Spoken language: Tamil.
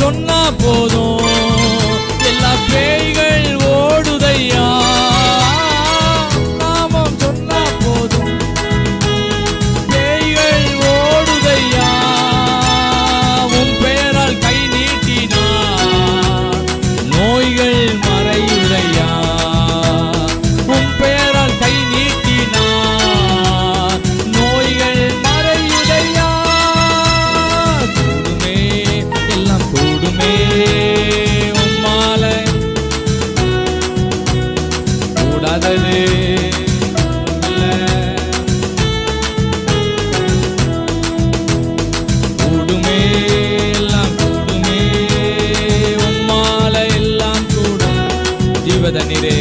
சொன்னா போதும் எல்லா பேய்கள் ஓடுதையா. நாமம் சொன்னா போதும் பேய்கள் ஓடுதையா. உன் பெயரால் கை நீட்டினா நோய்கள் மறையுதையா. உன் பெயரால் கை நீட்டினா நோய்கள் மறையுதையா. கூடுமே எல்லாம் கூடுமே உம்மால கூடாதது கூடுமே எல்லாம் கூடுமே உம்மால எல்லாம் கூடும். ஜீவதண்ணீரே